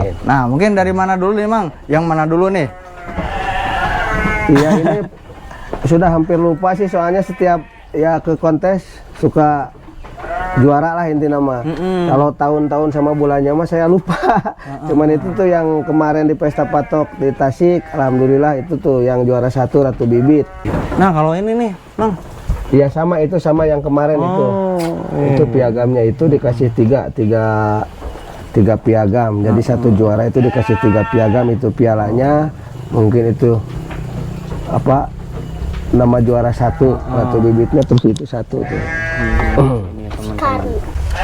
Amin. Nah, mungkin dari mana dulu nih, Mang? Yang mana dulu nih? Iya, ini sudah hampir lupa sih, soalnya setiap ya ke kontes suka juara lah inti nama. Kalau tahun-tahun sama bulannya mah saya lupa. Cuman itu tuh yang kemarin di Pesta Patok di Tasik, alhamdulillah itu tuh yang juara 1 Ratu Bibit. Nah, kalau ini nih, Mang. Iya, sama itu, sama yang kemarin itu. Itu piagamnya itu dikasih tiga piagam. Jadi satu juara itu dikasih 3 piagam, itu pialanya. Mungkin itu apa nama juara 1 Ratu Bibitnya, terus itu 1 tuh.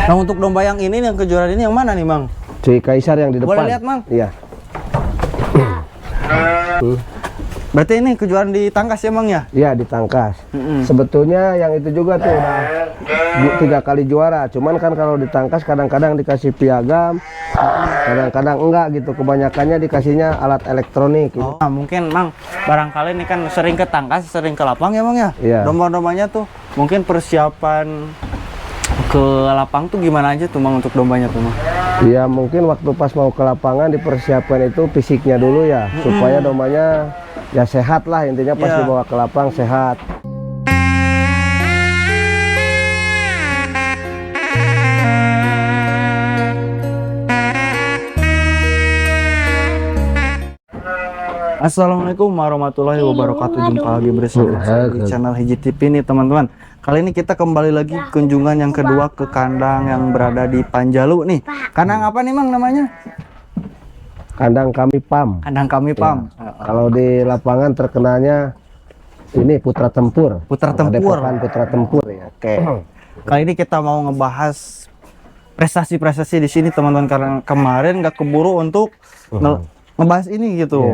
Nah, untuk domba yang ini, yang kejuaraan ini yang mana nih, Mang? Si Kaisar yang di depan. Boleh lihat, Mang? Iya. Berarti ini kejuaraan di Tangkas ya, Mang ya? Iya, di Tangkas. Sebetulnya yang itu juga tuh udah 3 kali juara. Cuman kan kalau di Tangkas kadang-kadang dikasih piagam, kadang-kadang enggak gitu. Kebanyakannya dikasihnya alat elektronik gitu. Nah, mungkin Mang, barangkali ini kan sering ke Tangkas, sering ke lapang ya, Mang ya? Iya. Domba-dombanya tuh mungkin persiapan ke lapang tuh gimana aja tuh, Mang, untuk dombanya tuh, Mang? Iya, mungkin waktu pas mau ke lapangan dipersiapkan itu fisiknya dulu ya, supaya dombanya ya sehat lah, intinya pas dibawa ke lapang sehat. Assalamualaikum warahmatullahi wabarakatuh. Jumpa lagi bersama saya di channel Hiji TV nih, teman-teman. Kali ini kita kembali lagi kunjungan yang kedua ke kandang yang berada di Panjalu nih. Kandang apa nih, Mang, namanya? Kandang kami PAM. Kandang kami PAM. Kalau di lapangan terkenalnya ini Putra Tempur. Putra Tempur. Padepokan Putra Tempur ya. Oke. Kali ini kita mau ngebahas prestasi-prestasi di sini, teman-teman, karena kemarin nggak keburu untuk ngebahas ini gitu.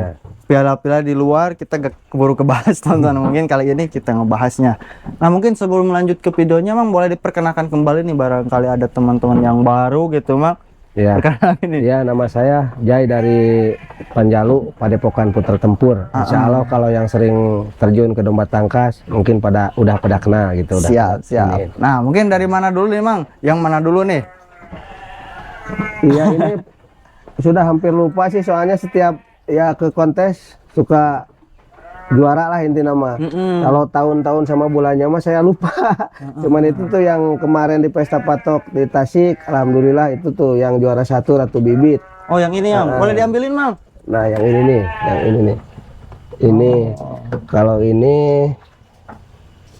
Piala-piala di luar kita gak keburu kebahas, teman-teman. Mungkin kali ini kita ngebahasnya. Nah, mungkin sebelum lanjut ke videonya, Mang, boleh diperkenalkan kembali nih, barangkali ada teman-teman yang baru gitu, Mang. Ya. Ya, nama saya Jai dari Panjalu, Padepokan Putra Tempur. Insya Allah kalau yang sering terjun ke domba tangkas mungkin udah pada kenal gitu. Siap. Nah, mungkin dari mana dulu nih, Mang? Yang mana dulu nih? Iya, ini sudah hampir lupa sih, soalnya setiap ya ke kontes suka juara lah inti nama. Kalau tahun-tahun sama bulannya mah saya lupa. Cuman itu tuh yang kemarin di Pesta Patok di Tasik, alhamdulillah itu tuh yang juara 1 Ratu Bibit. Oh, yang ini ya, boleh diambilin, Mang? Nah, yang ini nih, ini kalau ini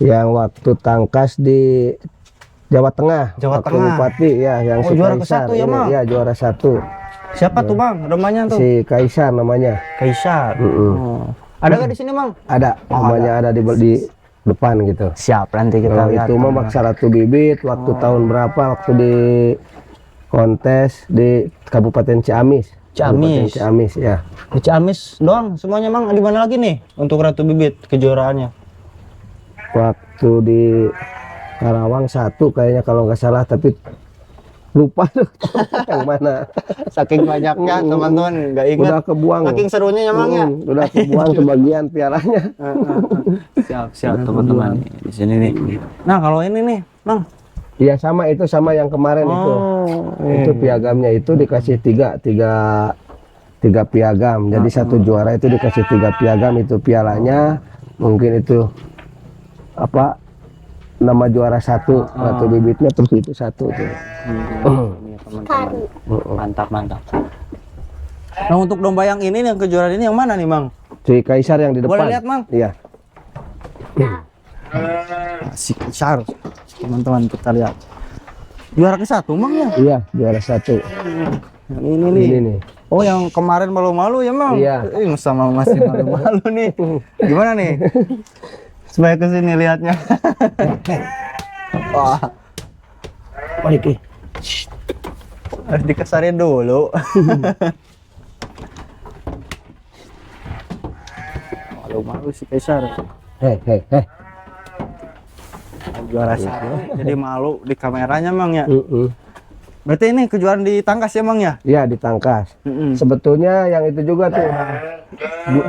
yang waktu tangkas di Jawa Tengah, waktu Bupati ya, yang si juara Kaisar ke-1 ya, Mang? Ya, juara 1. Siapa tuh, Bang? Namanya tuh? Si Kaisar namanya. Kaisar. Ada nggak di sini, Mang? Ada, namanya ada di depan gitu. Siap, nanti kita lihat. Itu mah maksa Ratu Bibit waktu tahun berapa, waktu di kontes di Kabupaten Ciamis. Kabupaten Ciamis ya. Di Ciamis doang semuanya, Mang? Di mana lagi nih untuk Ratu Bibit kejuaraannya? Waktu di Karawang 1 kayaknya kalau nggak salah, tapi lupa tuh yang mana. Saking banyaknya, teman-teman, nggak ingat. Udah kebuang. Saking serunya ya, Mang, ya? Udah kebuang sebagian pialanya. Siap, teman-teman. Di sini nih. Nah, kalau ini nih, Mang. Iya, sama itu, sama yang kemarin itu. Itu piagamnya itu dikasih tiga piagam. Jadi satu juara itu dikasih 3 piagam, itu pialanya. Mungkin itu apa nama juara 1 Ratu Bibitnya, terus itu 1 tuh. Mantap. Nah, untuk domba yang ini, yang kejuaraan ini yang mana nih, Mang? Si Kaisar yang di depan. Boleh lihat, Mang? Iya. Si Kaisar, teman-teman, kita lihat. Juara ke-1, Mang, ya? Iya, juara 1. Yang ini nih. Oh, yang kemarin malu-malu ya, Mang? Iya. Sama masih malu-malu nih. Gimana nih? Supaya kesini lihatnya. Wah. Balik. Harus dikesarin dulu. Malu-malu si Kaisar. Hei. Juara 1. Jadi malu di kameranya, Mang, ya? Berarti ini kejuaraan di Tangkas ya, Mang ya? Iya, ditangkas. Sebetulnya yang itu juga tuh udah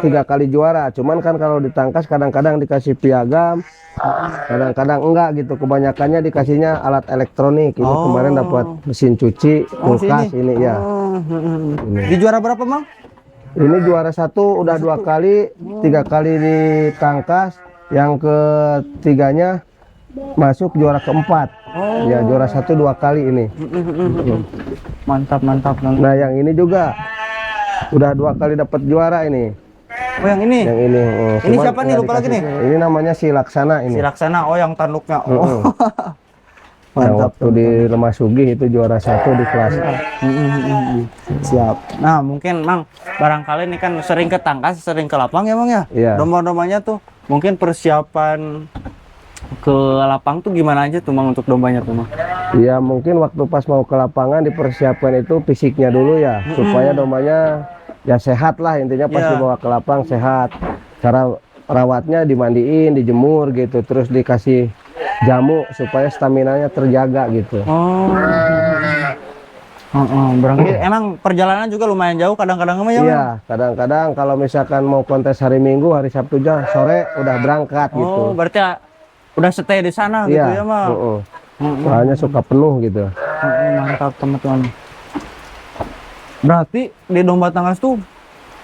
3 kali juara. Cuman kan kalau ditangkas kadang-kadang dikasih piagam, kadang-kadang enggak gitu. Kebanyakannya dikasihnya alat elektronik. Ini kemarin dapat mesin cuci, kulkas ini ya. Di juara berapa, Mang? Ini juara 1 udah 2 kali, 3 kali ditangkas. Yang ketiganya masuk juara keempat. Ya, juara 1 2 kali ini. Mantap. Nah, yang ini juga udah 2 kali dapat juara ini. Oh, yang ini? Yang ini. Ini siapa nih? Lupa lagi nih. Ini namanya si Laksana ini. Si Laksana, oh yang tanduknya. Oh. Yang Mantap. waktu di Lemah Sugih itu juara 1 di kelas A. Siap. Nah, mungkin Mang, barangkali ini kan sering ke Tangkas, sering ke lapang ya, Mang ya? Iya. Domba-dombanya tuh mungkin persiapan ke lapang tuh gimana aja tuh, Mang, untuk dombanya tuh, Mang? Iya, mungkin waktu pas mau ke lapangan dipersiapkan itu fisiknya dulu ya, supaya dombanya ya sehat lah, intinya pas Iya. dibawa ke lapang sehat. Cara rawatnya dimandiin, dijemur gitu, terus dikasih jamu supaya staminanya terjaga gitu. Berarti emang perjalanan juga lumayan jauh kadang-kadang ya, Mang? Iya, kadang-kadang kalau misalkan mau kontes hari Minggu, hari Sabtu aja sore udah berangkat gitu. Oh, berarti udah stay di sana gitu Iya, ya, Mang? soalnya suka penuh gitu. Mantap, teman-teman. Berarti di Domba Tangkas tuh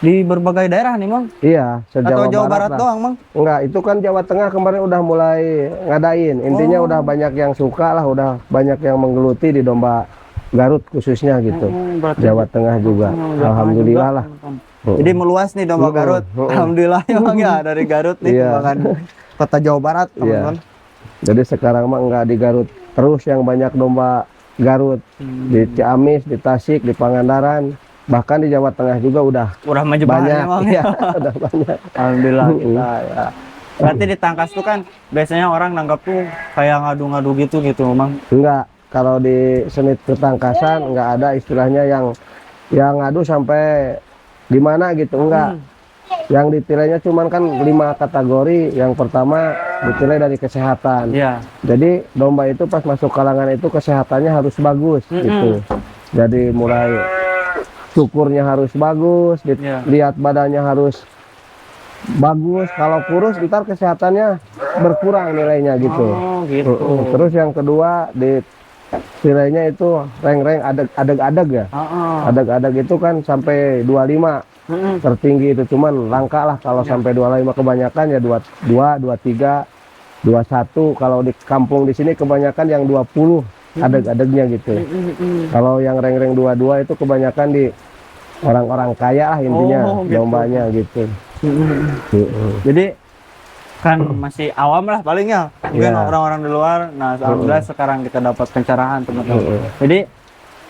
di berbagai daerah nih, Mang? Iya, Atau Jawa Barat lah. doang, Mang? Enggak, itu kan Jawa Tengah kemarin udah mulai ngadain. Intinya udah banyak yang suka lah, udah banyak yang menggeluti di domba Garut khususnya gitu. Berarti Jawa Tengah juga. Alhamdulillah lah. Jadi meluas nih domba Garut. Alhamdulillah ya, Mang ya, dari Garut nih Iya. bahkan kota Jawa Barat, Iya. teman-teman. Jadi sekarang mah enggak di Garut terus yang banyak domba Garut. Di Ciamis, di Tasik, di Pangandaran, bahkan di Jawa Tengah juga udah Udah maju banyak. banget, Mang. Iya, udah banyak. Alhamdulillah kita ya. Berarti di Tangkas tuh kan biasanya orang nanggap tuh kayak ngadu-ngadu gitu, Mang. Enggak, kalau di seni ketangkasan enggak ada istilahnya yang ngadu sampai gimana gitu, enggak. Yang ditilainya cuman kan 5 kategori. Yang pertama ditilai dari kesehatan. Iya. Jadi domba itu pas masuk kalangan itu kesehatannya harus bagus gitu. Jadi mulai cukurnya harus bagus, lihat badannya harus bagus. Kalau kurus ntar kesehatannya berkurang nilainya gitu. Oh, gitu. Terus yang kedua di nilainya itu reng-reng adeg-adeg ya. Adeg-adeg itu kan sampai 25 tertinggi itu, cuman langka lah kalau sampai 25, kebanyakan ya 22, 23, 21. Kalau di kampung di sini kebanyakan yang 20 adeg-adegnya gitu. Kalau yang reng-reng 22 itu kebanyakan di orang-orang kaya lah intinya, gitu. dombanya gitu. Jadi kan masih awam lah palingnya, mungkin Iya. orang-orang di luar. Nah, alhamdulillah sekarang kita dapat pencerahan, teman-teman. Jadi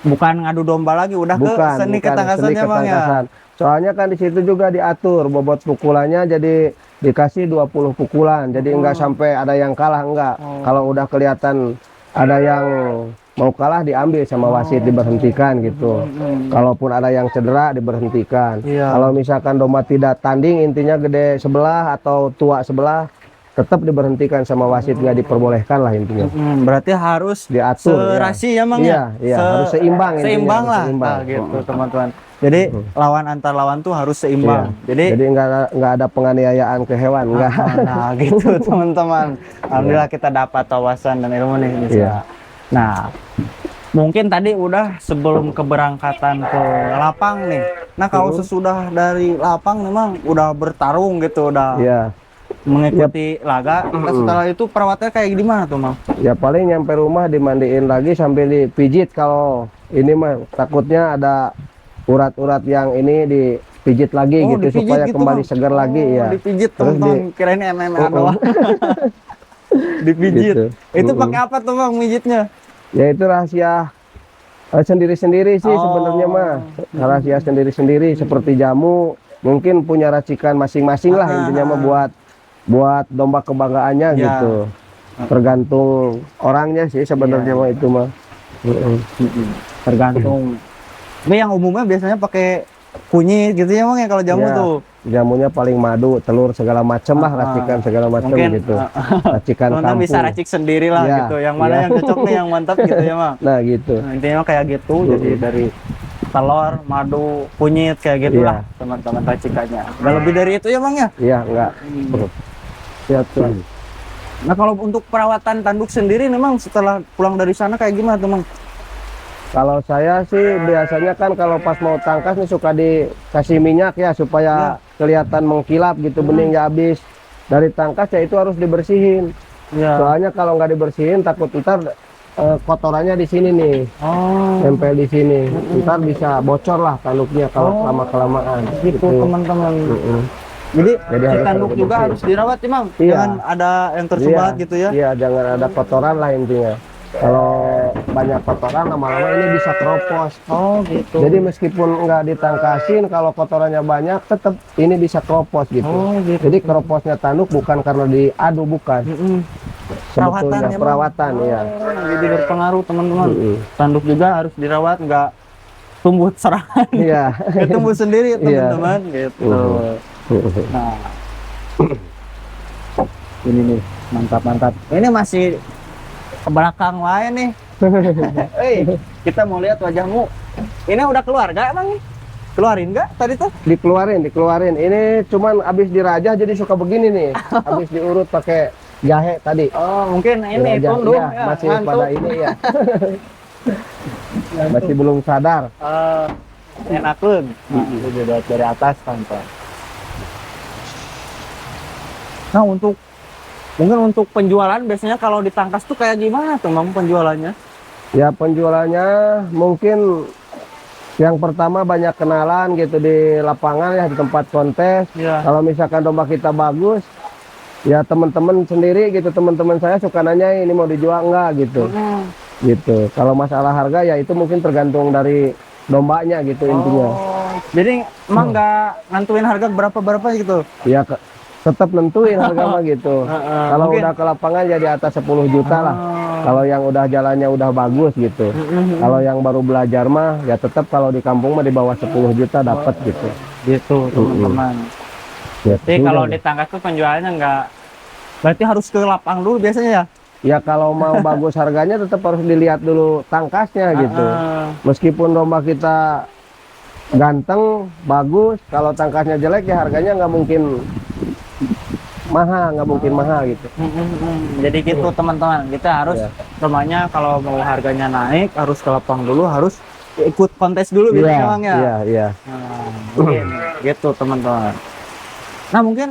bukan ngadu domba lagi, udah ke seni ketangkasannya, Mang ya. Soalnya kan di situ juga diatur bobot pukulannya, jadi dikasih 20 pukulan. Jadi enggak sampai ada yang kalah, enggak. Kalau udah kelihatan ada yang mau kalah diambil sama wasit, diberhentikan gitu. Kalaupun ada yang cedera diberhentikan. Iya. Kalau misalkan domba tidak tanding, intinya gede sebelah atau tua sebelah, tetap diberhentikan sama wasit, nggak diperbolehkan lah intinya. Berarti harus Diatur serasi ya, Mang iya, ya? iya, harus seimbang intinya, Seimbang harus lah. seimbang. Nah, gitu, teman-teman. Jadi lawan antar lawan tuh harus seimbang. Jadi nggak ada penganiayaan ke hewan, enggak. Nah, gitu teman-teman. Alhamdulillah kita dapat wawasan dan ilmu nih bisa. Iya. Nah, mungkin tadi udah sebelum keberangkatan ke lapang nih. Nah, kalau sesudah dari lapang memang udah bertarung gitu, udah Iya. mengikuti laga. Nah, setelah itu perawatnya kayak gimana tuh, Mang? Ya paling nyampe rumah dimandiin lagi sambil dipijit. Kalau ini mah takutnya ada urat-urat yang ini dipijit lagi gitu dipijit supaya gitu, kembali Mang. segar lagi ya. Dipijit, Terus teman-teman. Kirain MMA doang. Dipijit. Gitu. Itu pakai apa tuh, Mang, mijitnya? Ya itu rahasia sendiri-sendiri sih sebenarnya mah. Rahasia sendiri-sendiri seperti jamu. Mungkin punya racikan masing-masing lah intinya mah buat domba kebanggaannya Ya. gitu. Tergantung orangnya sih sebenarnya mah itu mah. Tergantung. Tapi yang umumnya biasanya pakai kunyit gitu ya Mang ya kalau jamu Ya, tuh. jamunya paling madu, telur segala macam lah, racikan segala macam Mungkin, gitu. Racikan teman-teman kampung. bisa racik sendiri lah Ya, gitu. Yang mana ya. yang cocok nih, yang mantap gitu ya Mang. Nah, gitu. Nah, intinya kayak gitu. Jadi dari telur, madu, kunyit kayak gitulah teman-teman racikannya. Nggak lebih dari itu ya Mang ya. Iya, enggak. Siap, siap. Nah kalau untuk perawatan tanduk sendiri memang setelah pulang dari sana kayak gimana teman? Kalau saya sih biasanya kan kalau pas mau tangkas nih suka dikasih minyak ya supaya kelihatan mengkilap gitu, beningnya habis. Dari tangkas ya itu harus dibersihin. Ya. Soalnya kalau nggak dibersihin takut ntar kotorannya di sini nih, Oh, nempel di sini. Ntar bisa bocor lah tanduknya kalau lama-kelamaan. gitu teman-teman. Jadi si harus tanduk juga dibersihin. harus dirawat ya Mang. Iya. Jangan ada yang tersebat gitu ya. Iya, jangan ada kotoran lah intinya. Kalau banyak kotoran lama-lama ini bisa keropos. Oh gitu. Jadi meskipun nggak ditangkasin, kalau kotorannya banyak tetap ini bisa keropos gitu. Oh gitu. Jadi keroposnya tanduk bukan karena diadu, bukan. Sebetulnya ya, Mang? perawatan ya. Jadi berpengaruh teman-teman. Tanduk juga harus dirawat, nggak tumbuh serangan. Iya. Nggak tumbuh sendiri Iya. teman-teman gitu. Nah, ini nih mantap. Ini masih ke belakang lain nih. Kita mau lihat wajahmu. Ini udah keluar gak emang? Keluarin gak tadi tuh? Dikeluarin. Ini cuman habis dirajah jadi suka begini nih. Habis diurut pakai jahe tadi. Oh mungkin ini Dirajah, tunduk iya, ya, masih ngantuk. pada ini ya. Masih belum sadar. Enakeun. Nah, itu dilihat dari atas tanpa. Nah mungkin untuk penjualan biasanya kalau ditangkas tuh kayak gimana tuh Mang penjualannya? Ya penjualannya mungkin yang pertama banyak kenalan gitu di lapangan ya, di tempat kontes. Iya. Kalau misalkan domba kita bagus, ya teman-teman sendiri gitu, teman-teman saya suka nanya ini mau dijual enggak gitu. Gitu. Kalau masalah harga ya itu mungkin tergantung dari dombanya gitu intinya. Jadi emang nggak nentuin harga berapa gitu? Ya tetap nentuin harga mah gitu. Kalau mungkin. udah ke lapangan ya di atas 10 juta lah. Kalau yang udah jalannya udah bagus gitu. Kalau yang baru belajar mah ya tetap kalau di kampung mah di bawah 10 juta dapat gitu. Gitu teman-teman. Ya, Jadi sudah kalau deh. ditangkas tuh penjualannya nggak, berarti harus ke lapang dulu biasanya ya? Ya kalau mau bagus harganya tetap harus dilihat dulu tangkasnya gitu. Meskipun domba kita ganteng, bagus, kalau tangkasnya jelek ya harganya nggak mungkin mahal gitu. Jadi gitu teman-teman, kita harus rumahnya kalau mau harganya naik harus ke lapang dulu, harus ikut kontes dulu biasanya Bang ya. Iya. Nah, mungkin gitu teman-teman. Nah mungkin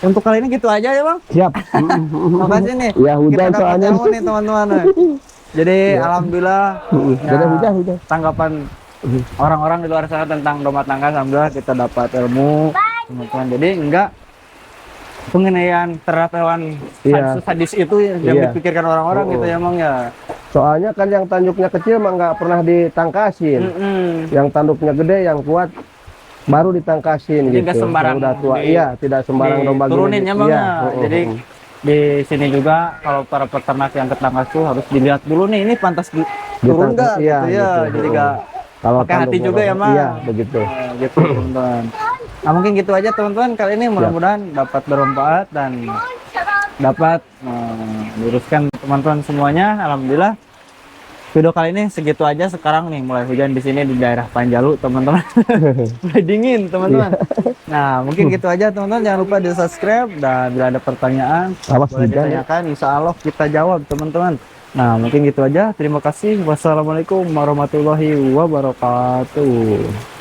untuk kali ini gitu aja ya Bang. Siap. Makasih nih. Ya hujan Kita dapat soalnya. tahu nih teman-teman. Jadi alhamdulillah Hujan. tanggapan orang-orang di luar sana tentang domba tangkas, alhamdulillah kita dapat ilmu teman-teman. Jadi enggak pengenaian terhadap hewan sadis itu yang dipikirkan orang-orang gitu ya Bang ya. Soalnya kan yang tanduknya kecil mah nggak pernah ditangkasin. Yang tanduknya gede yang kuat baru ditangkasin Jadi gitu. nggak sembarang Yang udah tua. Iya, tidak sembarang domba turunin ya Bang Iya. ya. Jadi di sini juga kalau para peternak yang ketangkas tuh harus dilihat dulu nih, ini pantas turun nggak Iya, gitu ya. gitu. Jadi nggak pakai hati juga ya Bang. Iya, begitu. Nah, gitu teman-teman. Nah mungkin gitu aja teman-teman kali ini, mudah-mudahan dapat bermanfaat dan dapat meluruskan teman-teman semuanya. Alhamdulillah video kali ini segitu aja. Sekarang nih mulai hujan di sini di daerah Panjalu teman-teman. Mulai dingin teman-teman. Nah mungkin gitu aja teman-teman, jangan lupa di subscribe dan bila ada pertanyaan boleh ditanyakan, insya Allah kita jawab teman-teman. Nah mungkin gitu aja, terima kasih. Wassalamualaikum warahmatullahi wabarakatuh.